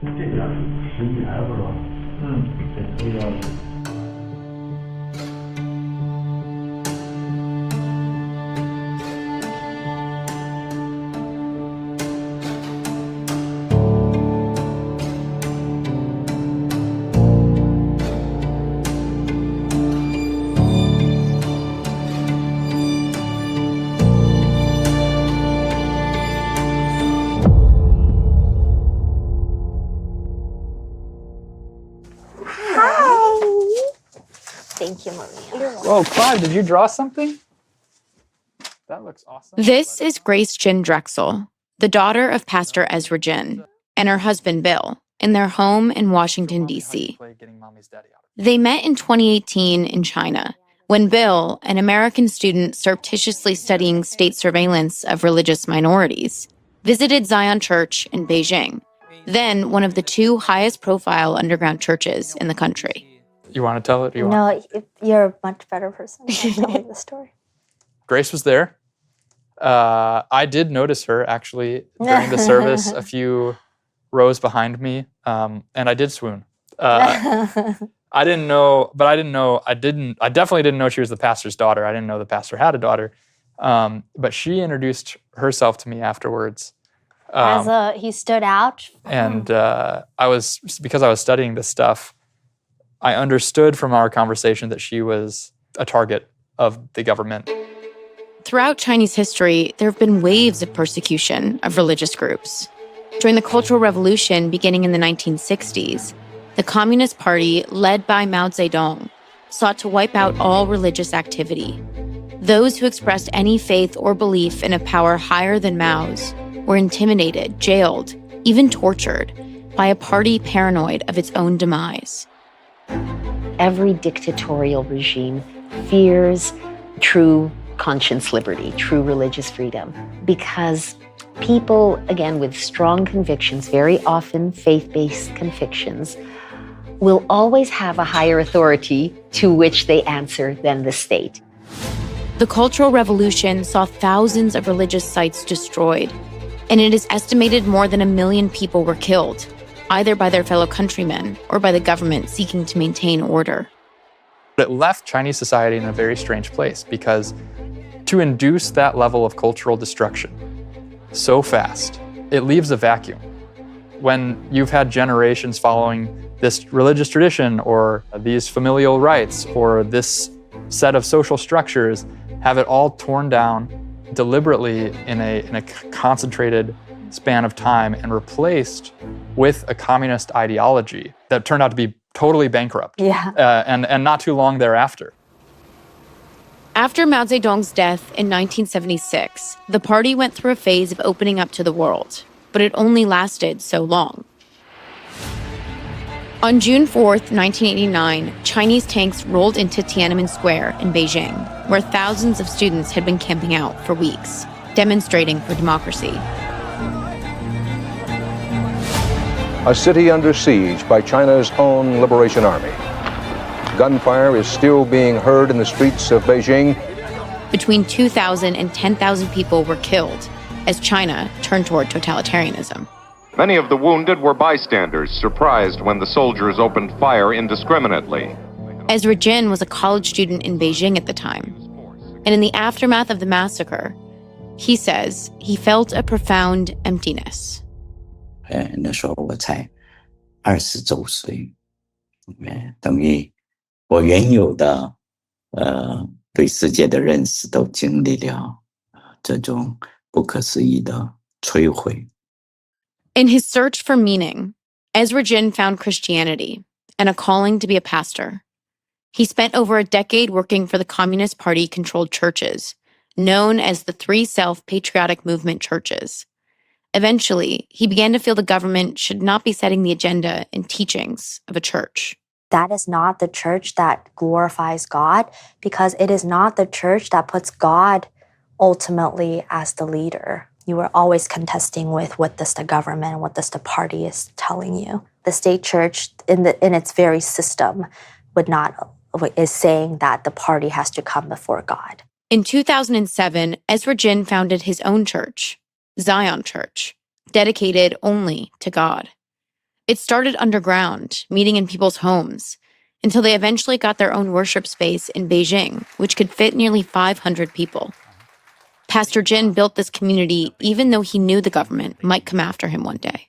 Thank you, Maria. Whoa, Clive, did you draw something? That looks awesome. This is Grace Jin Drexel, the daughter of Pastor Ezra Jin, and her husband Bill, in their home in Washington, D.C. They met in 2018 in China, when Bill, an American student surreptitiously studying state surveillance of religious minorities, visited Zion Church in Beijing, then one of the two highest profile underground churches in the country. You want to tell it? No, you're a much better person to tell me the story. Grace was there. I did notice her, actually, during the service, a few rows behind me, and I did swoon. I definitely didn't know she was the pastor's daughter. I didn't know the pastor had a daughter. But she introduced herself to me afterwards. He stood out. And because I was studying this stuff, I understood from our conversation that she was a target of the government. Throughout Chinese history, there have been waves of persecution of religious groups. During the Cultural Revolution beginning in the 1960s, the Communist Party, led by Mao Zedong, sought to wipe out all religious activity. Those who expressed any faith or belief in a power higher than Mao's were intimidated, jailed, even tortured by a party paranoid of its own demise. Every dictatorial regime fears true conscience liberty, true religious freedom, because people, again, with strong convictions, very often faith-based convictions, will always have a higher authority to which they answer than the state. The Cultural Revolution saw thousands of religious sites destroyed, and it is estimated more than 1 million people were killed, either by their fellow countrymen or by the government seeking to maintain order. It left Chinese society in a very strange place, because to induce that level of cultural destruction so fast, it leaves a vacuum. When you've had generations following this religious tradition or these familial rites or this set of social structures, have it all torn down deliberately in a concentrated span of time and replaced with a communist ideology that turned out to be totally bankrupt. And not too long thereafter. After Mao Zedong's death in 1976, the party went through a phase of opening up to the world, but it only lasted so long. On June 4th, 1989, Chinese tanks rolled into Tiananmen Square in Beijing, where thousands of students had been camping out for weeks, demonstrating for democracy. A city under siege by China's own Liberation Army. Gunfire is still being heard in the streets of Beijing. Between 2,000 and 10,000 people were killed as China turned toward totalitarianism. Many of the wounded were bystanders, surprised when the soldiers opened fire indiscriminately. Ezra Jin was a college student in Beijing at the time. And in the aftermath of the massacre, he says he felt a profound emptiness. 那时候我才20周岁，等于我原有的对世界的认识都经历了这种不可思议的摧毁。In his search for meaning, Ezra Jin found Christianity and a calling to be a pastor. He spent over a decade working for the Communist Party-controlled churches, known as the Three Self-Patriotic Movement churches. Eventually, he began to feel the government should not be setting the agenda and teachings of a church. That is not the church that glorifies God, because it is not the church that puts God ultimately as the leader. You are always contesting with what does the government, what does the party is telling you. The state church, in its very system, is saying that the party has to come before God. In 2007, Ezra Jin founded his own church, Zion Church, dedicated only to God. It started underground, meeting in people's homes, until they eventually got their own worship space in Beijing, which could fit nearly 500 people. Pastor Jin built this community even though he knew the government might come after him one day.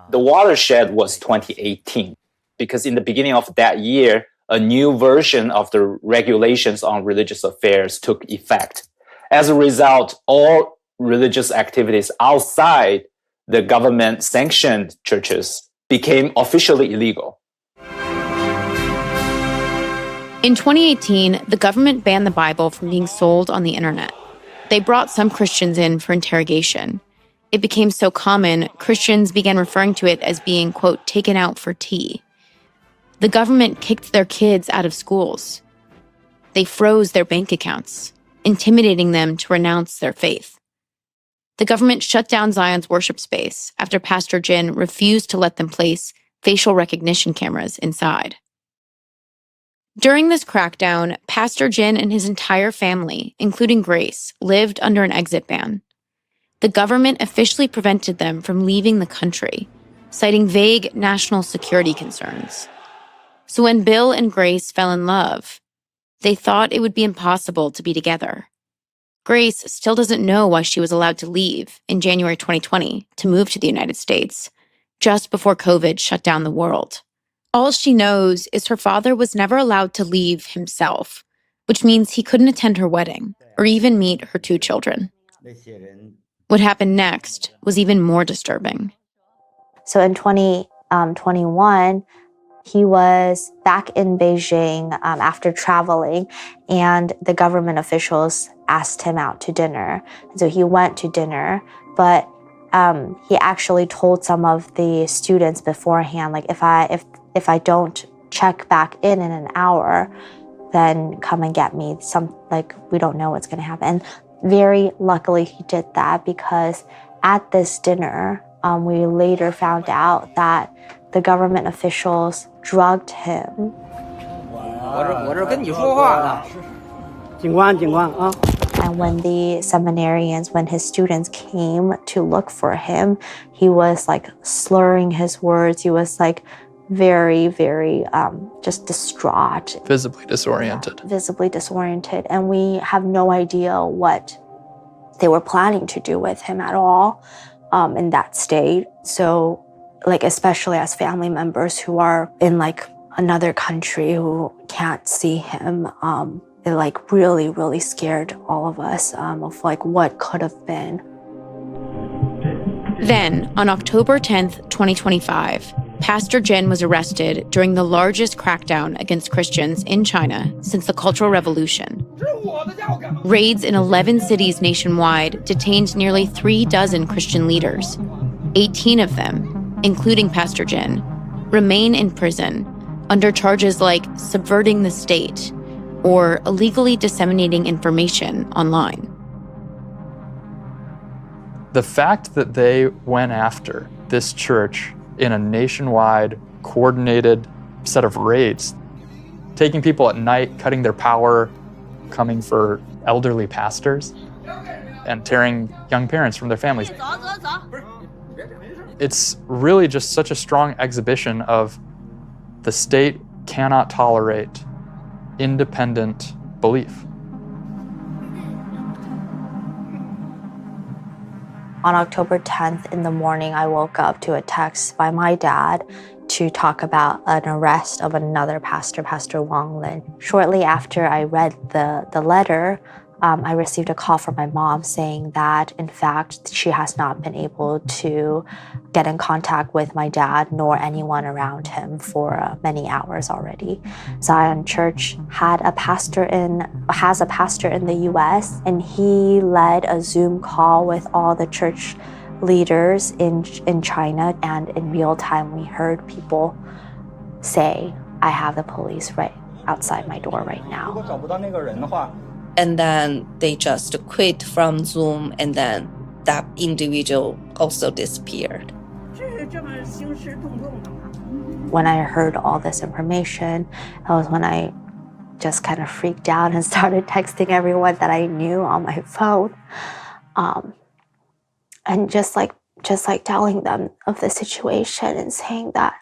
The watershed was 2018, because in the beginning of that year, a new version of the regulations on religious affairs took effect. As a result, all religious activities outside the government-sanctioned churches became officially illegal. In 2018, the government banned the Bible from being sold on the internet. They brought some Christians in for interrogation. It became so common, Christians began referring to it as being, quote, taken out for tea. The government kicked their kids out of schools. They froze their bank accounts, intimidating them to renounce their faith. The government shut down Zion's worship space after Pastor Jin refused to let them place facial recognition cameras inside. During this crackdown, Pastor Jin and his entire family, including Grace, lived under an exit ban. The government officially prevented them from leaving the country, citing vague national security concerns. So when Bill and Grace fell in love, they thought it would be impossible to be together. Grace still doesn't know why she was allowed to leave in January 2020 to move to the United States, just before COVID shut down the world. All she knows is her father was never allowed to leave himself, which means he couldn't attend her wedding or even meet her 2 children. What happened next was even more disturbing. So in 2021, he was back in Beijing after traveling, and the government officials asked him out to dinner. So he went to dinner, but he actually told some of the students beforehand, like, if I don't check back in an hour, then come and get me. We don't know what's going to happen. And very luckily he did that, because at this dinner, we later found out that the government officials drugged him. And when the seminarians, when his students came to look for him, he was like slurring his words. He was like very, very just distraught. Visibly disoriented. Visibly disoriented. And we have no idea what they were planning to do with him at all in that state. So, especially as family members who are in another country who can't see him, it really, really scared all of us of what could have been. Then, on October 10th, 2025, Pastor Jin was arrested during the largest crackdown against Christians in China since the Cultural Revolution. Raids in 11 cities nationwide detained nearly 36 Christian leaders. 18 of them, including Pastor Jin, remain in prison under charges like subverting the state or illegally disseminating information online. The fact that they went after this church in a nationwide, coordinated set of raids, taking people at night, cutting their power, coming for elderly pastors, and tearing young parents from their families. It's really just such a strong exhibition of the state cannot tolerate independent belief. On October 10th in the morning, I woke up to a text by my dad to talk about an arrest of another pastor, Pastor Wang Lin. Shortly after I read the letter, I received a call from my mom saying that, in fact, she has not been able to get in contact with my dad nor anyone around him for many hours already. Zion Church has a pastor in the U.S., and he led a Zoom call with all the church leaders in China, and in real time we heard people say, "I have the police right outside my door right now." And then they just quit from Zoom, and then that individual also disappeared. When I heard all this information, that was when I just kind of freaked out and started texting everyone that I knew on my phone. And just just like telling them of the situation and saying that,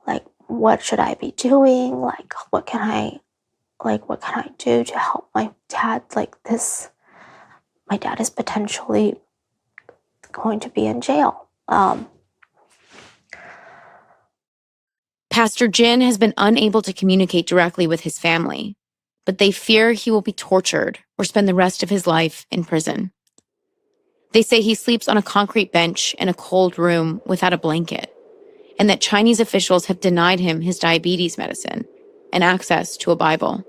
like, what should I be doing? Like, what can I do to help my dad? Like this, my dad is potentially going to be in jail. Pastor Jin has been unable to communicate directly with his family, but they fear he will be tortured or spend the rest of his life in prison. They say he sleeps on a concrete bench in a cold room without a blanket, and that Chinese officials have denied him his diabetes medicine and access to a Bible.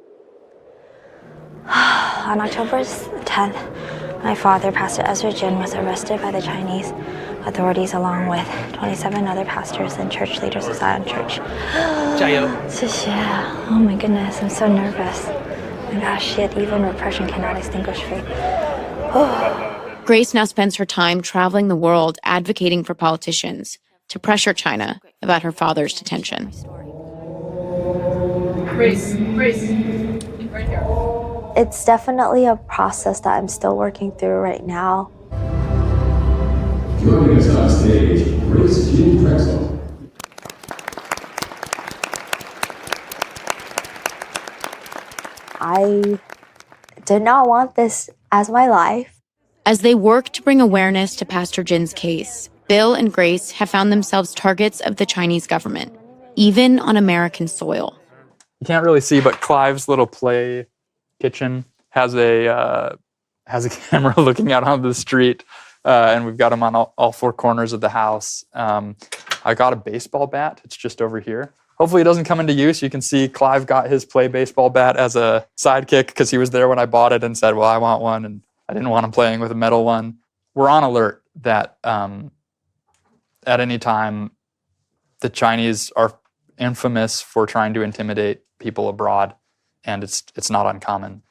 On October 10th, my father, Pastor Ezra Jin, was arrested by the Chinese authorities along with 27 other pastors and church leaders of Zion Church. 加油. 谢谢. Oh my goodness, I'm so nervous. My gosh, yet even repression cannot extinguish faith. Grace now spends her time traveling the world advocating for politicians to pressure China about her father's detention. Grace. Right here. It's definitely a process that I'm still working through right now. Joining us on stage, Bill Drexel. I did not want this as my life. As they work to bring awareness to Pastor Jin's case, Bill and Grace have found themselves targets of the Chinese government, even on American soil. You can't really see, but Clive's little play kitchen has a camera looking out onto the street, and we've got them on all four corners of the house. I got a baseball bat. It's just over here. Hopefully it doesn't come into use. You can see Clive got his play baseball bat as a sidekick because he was there when I bought it and said, well, I want one, and I didn't want him playing with a metal one. We're on alert that at any time, the Chinese are infamous for trying to intimidate people abroad, and it's not uncommon.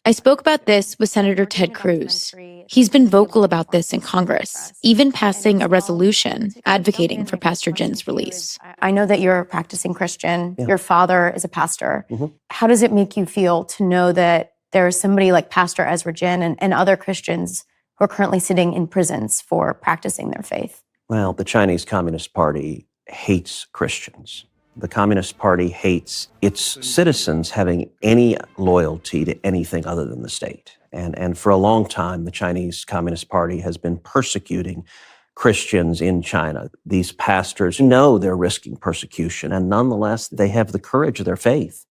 I spoke about this with Senator Ted Cruz. He's been vocal about this in Congress, even passing a resolution advocating for Pastor Jin's release. I know that you're a practicing Christian. Yeah. Your father is a pastor. Mm-hmm. How does it make you feel to know that there is somebody like Pastor Ezra Jin and other Christians who are currently sitting in prisons for practicing their faith? Well, the Chinese Communist Party hates Christians. The Communist Party hates its citizens having any loyalty to anything other than the state. And for a long time, the Chinese Communist Party has been persecuting Christians in China. These pastors know they're risking persecution, and nonetheless, they have the courage of their faith.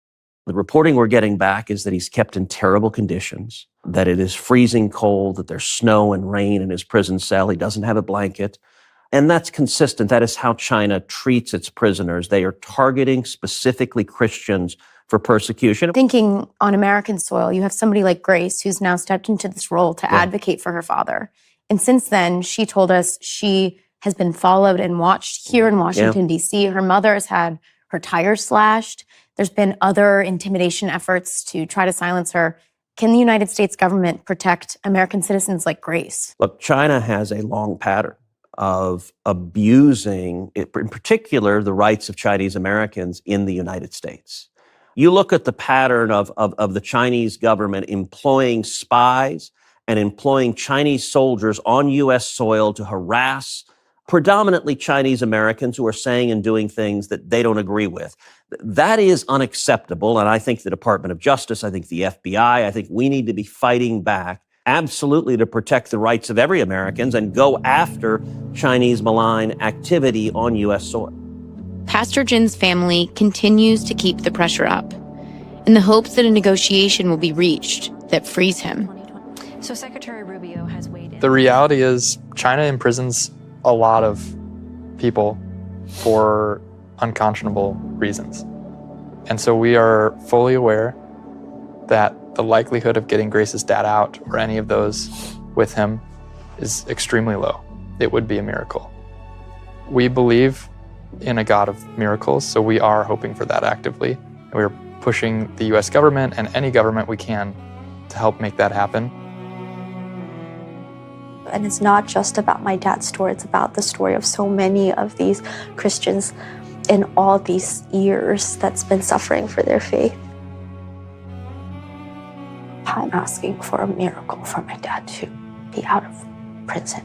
The reporting we're getting back is that he's kept in terrible conditions, that it is freezing cold, that there's snow and rain in his prison cell. He doesn't have a blanket. And that's consistent. That is how China treats its prisoners. They are targeting specifically Christians for persecution. Thinking on American soil, you have somebody like Grace who's now stepped into this role to advocate for her father. And since then, she told us she has been followed and watched here in Washington, D.C. Her mother has had her tires slashed. There's been other intimidation efforts to try to silence her. Can the United States government protect American citizens like Grace? Look, China has a long pattern of abusing, in particular, the rights of Chinese Americans in the United States. You look at the pattern of the Chinese government employing spies and employing Chinese soldiers on U.S. soil to harass predominantly Chinese Americans who are saying and doing things that they don't agree with. That is unacceptable, and I think the Department of Justice, I think the FBI, I think we need to be fighting back absolutely to protect the rights of every Americans and go after Chinese malign activity on U.S. soil. Pastor Jin's family continues to keep the pressure up in the hopes that a negotiation will be reached that frees him. So Secretary Rubio has weighed in. The reality is China imprisons a lot of people for unconscionable reasons. And so we are fully aware that the likelihood of getting Grace's dad out or any of those with him is extremely low. It would be a miracle. We believe in a God of miracles, so we are hoping for that actively. And we're pushing the US government and any government we can to help make that happen. And it's not just about my dad's story, it's about the story of so many of these Christians in all these years that's been suffering for their faith. I'm asking for a miracle for my dad to be out of prison.